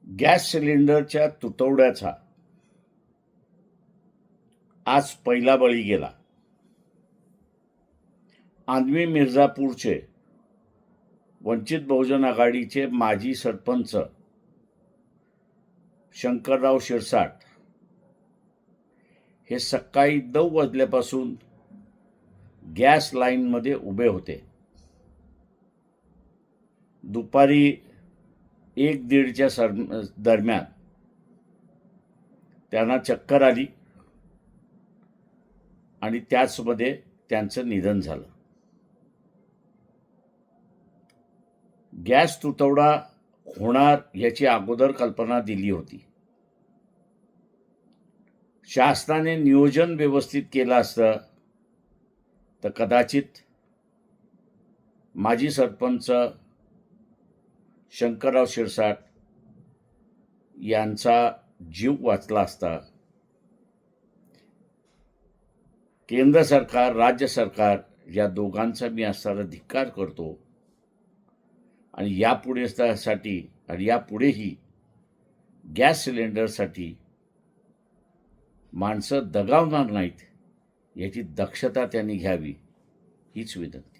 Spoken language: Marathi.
गॅस सिलेंडरच्या तुटवड्याचा आज पहिला बळी गेला. आंधळी मिर्झापूरचे वंचित बहुजन आघाडीचे माजी सरपंच शंकरराव शिरसाट हे सकाळी 9 वाजल्यापासून गॅस लाईनमध्ये उभे होते. दुपारी 1-1:30च्या दरम्यान त्यांना चक्कर आली आणि त्याचमध्ये त्यांचं निधन झालं. गॅस तुटवडा होणार याची अगोदर कल्पना दिली होती. शासनाने नियोजन व्यवस्थित केलं असतं तर कदाचित माजी सरपंच शंकरराव शिरसाट यांचा जीव वाचला असता. केंद्र सरकार, राज्य सरकार या दोघांचा मी असणारा धिक्कार करतो आणि यापुढेही गॅस सिलेंडरसाठी माणसं दगावणार नाहीत याची दक्षता त्यांनी घ्यावी हीच विनंती.